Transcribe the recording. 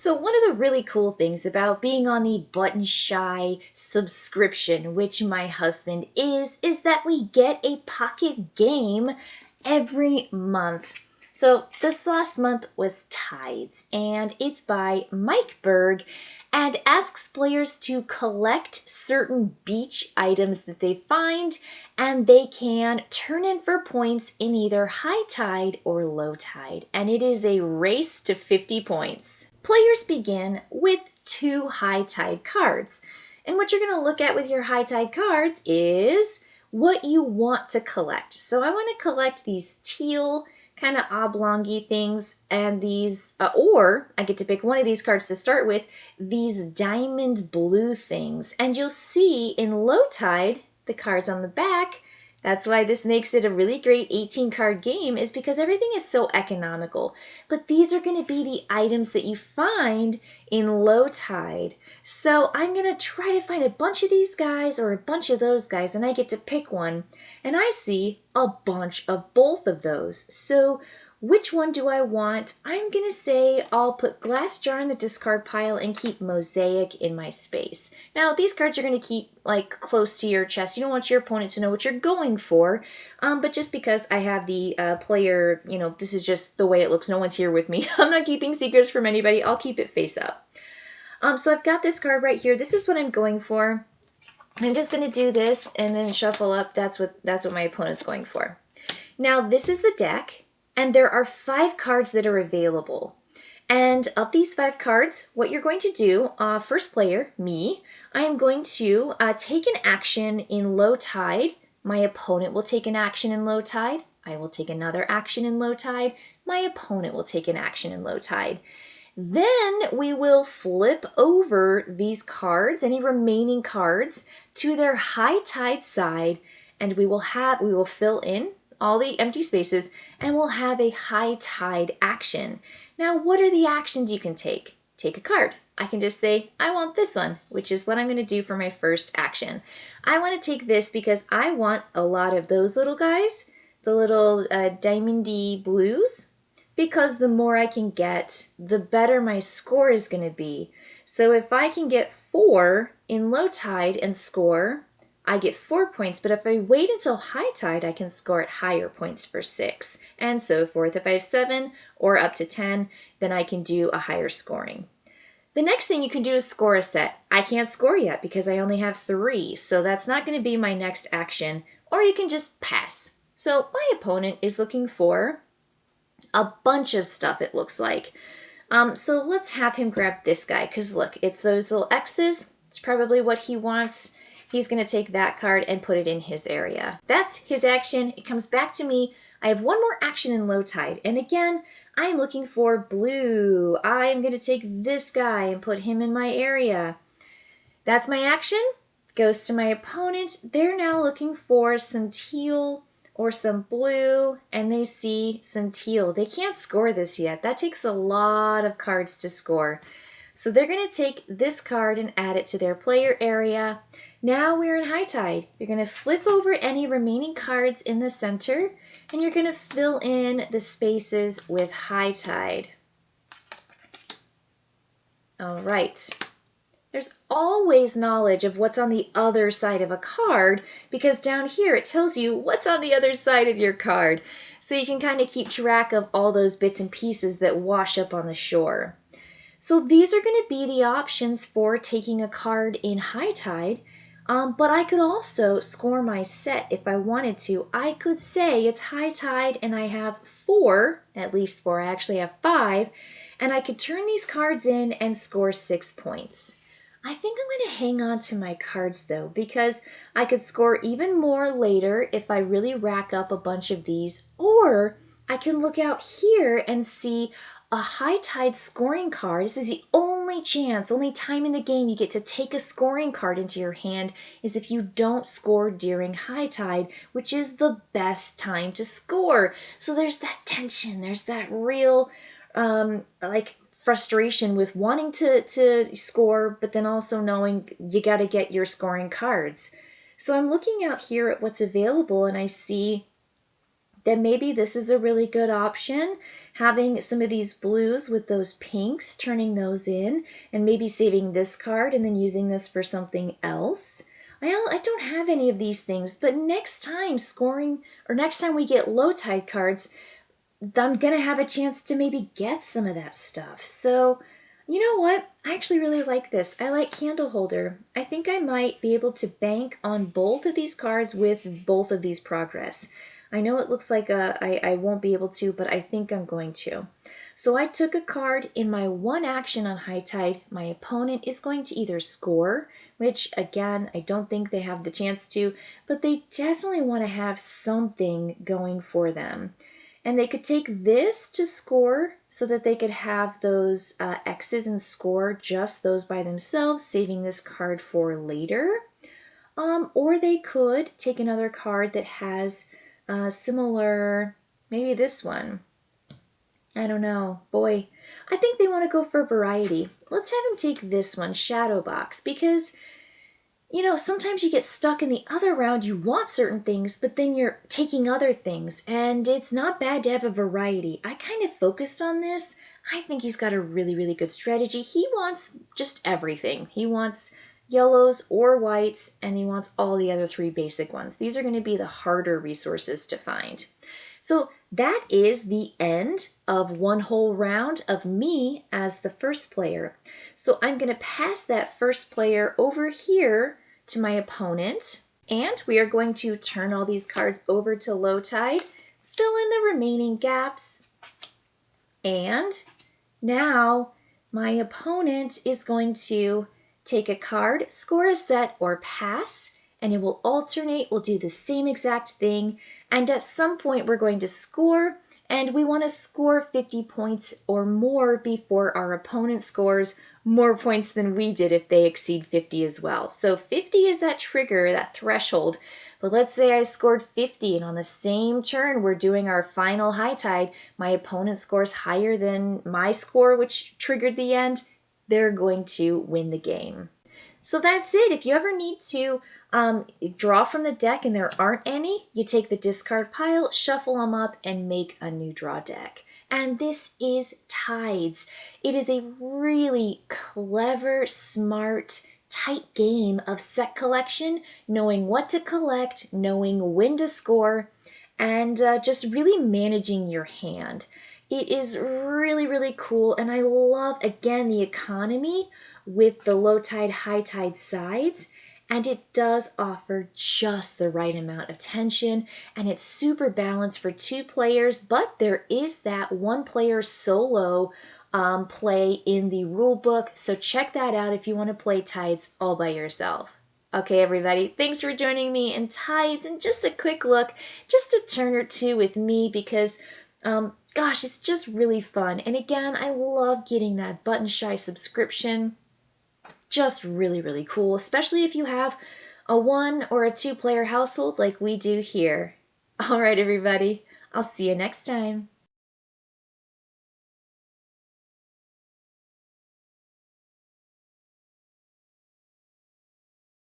So one of the really cool things about being on the Button Shy subscription, which my husband is that we get a pocket game every month. So this last month was Tides, and it's by Mike Berg, and asks players to collect certain beach items that they find, and they can turn in for points in either high tide or low tide, and it is a race to 50 points. Players begin with 2 high tide cards, and what you're going to look at with your high tide cards is what you want to collect. So I want to collect these teal kind of oblongy things, and these, or I get to pick one of these cards to start with, these diamond blue things. And you'll see in low tide, the cards on the back, that's why this makes it a really great 18 card game, is because everything is so economical. But these are going to be the items that you find in low tide. So I'm going to try to find a bunch of these guys or a bunch of those guys, and I get to pick one. And I see a bunch of both of those. So which one do I want? I'm going to say I'll put Glass Jar in the discard pile and keep Mosaic in my space. Now, these cards you're going to keep like close to your chest. You don't want your opponent to know what you're going for. But just because I have the player, this is just the way it looks. No one's here with me. I'm not keeping secrets from anybody. I'll keep it face up. So I've got this card right here. This is what I'm going for. I'm just going to do this and then shuffle up. That's what my opponent's going for. Now, this is the deck. And there are 5 cards that are available. And of these 5 cards, what you're going to do, first player, me, I am going to take an action in low tide. My opponent will take an action in low tide. I will take another action in low tide. My opponent will take an action in low tide. Then we will flip over these cards, any remaining cards, to their high tide side, and we will fill in all the empty spaces, and we'll have a high tide action. Now, what are the actions you can take? Take a card. I can just say, I want this one, which is what I'm going to do for my first action. I want to take this because I want a lot of those little guys, the little diamondy blues, because the more I can get, the better my score is going to be. So if I can get 4 in low tide and score, I get 4 points, but if I wait until high tide, I can score at higher points for 6, and so forth. If I have 7 or up to 10, then I can do a higher scoring. The next thing you can do is score a set. I can't score yet because I only have 3, so that's not going to be my next action, or you can just pass. So my opponent is looking for a bunch of stuff, it looks like. So let's have him grab this guy, because look, it's those little X's. It's probably what he wants. He's going to take that card and put it in his area. That's his action. It comes back to me. I have one more action in low tide. And again, I am looking for blue. I am going to take this guy and put him in my area. That's my action. Goes to my opponent. They're now looking for some teal or some blue, and they see some teal. They can't score this yet. That takes a lot of cards to score. So they're going to take this card and add it to their player area. Now we're in high tide. You're going to flip over any remaining cards in the center, and you're going to fill in the spaces with high tide. All right. There's always knowledge of what's on the other side of a card, because down here it tells you what's on the other side of your card. So you can kind of keep track of all those bits and pieces that wash up on the shore. So these are going to be the options for taking a card in high tide, but I could also score my set if I wanted to. I could say it's high tide and I have 4, at least 4, I actually have 5, and I could turn these cards in and score 6 points. I think I'm going to hang on to my cards though, because I could score even more later if I really rack up a bunch of these, or I can look out here and see a high tide scoring card. This is the only time in the game you get to take a scoring card into your hand is if you don't score during high tide, which is the best time to score. So there's that tension, there's that real frustration with wanting to score, but then also knowing you got to get your scoring cards. So I'm looking out here at what's available, and I see then maybe this is a really good option. Having some of these blues with those pinks, turning those in, and maybe saving this card and then using this for something else. I don't have any of these things, but next time next time we get low tide cards, I'm gonna have a chance to maybe get some of that stuff. So, you know what? I actually really like this. I like candle holder. I think I might be able to bank on both of these cards with both of these progress. I know it looks like I won't be able to, but I think I'm going to. So I took a card in my one action on high tide. My opponent is going to either score, which again, I don't think they have the chance to, but they definitely want to have something going for them. And they could take this to score so that they could have those X's and score just those by themselves, saving this card for later. Or they could take another card that has similar, maybe this one. I don't know. Boy, I think they want to go for variety. Let's have him take this one, Shadow Box, because you know, sometimes you get stuck in the other round, you want certain things, but then you're taking other things, and it's not bad to have a variety. I kind of focused on this. I think he's got a really, really good strategy. He wants just everything. He wants yellows or whites, and he wants all the other three basic ones. These are going to be the harder resources to find. So that is the end of one whole round of me as the first player. So I'm going to pass that first player over here to my opponent, and we are going to turn all these cards over to low tide, fill in the remaining gaps, and now my opponent is going to take a card, score a set, or pass, and it will alternate. We'll do the same exact thing, and at some point we're going to score, and we want to score 50 points or more before our opponent scores more points than we did if they exceed 50 as well. So 50 is that trigger, that threshold. But let's say I scored 50 and on the same turn we're doing our final high tide, my opponent scores higher than my score, which triggered the end, they're going to win the game. So that's it. If you ever need to draw from the deck and there aren't any, you take the discard pile, shuffle them up, and make a new draw deck. And this is Tides. It is a really clever, smart, tight game of set collection, knowing what to collect, knowing when to score, and just really managing your hand. It is really, really cool, and I love, again, the economy with the low tide, high tide sides, and it does offer just the right amount of tension, and it's super balanced for two players, but there is that one player solo play in the rule book, so check that out if you want to play Tides all by yourself. Okay, everybody, thanks for joining me in Tides, and just a quick look, just a turn or two with me, because gosh, it's just really fun. And again, I love getting that Button Shy subscription. Just really, really cool, especially if you have a 1 or a 2 player household like we do here. All right, everybody, I'll see you next time.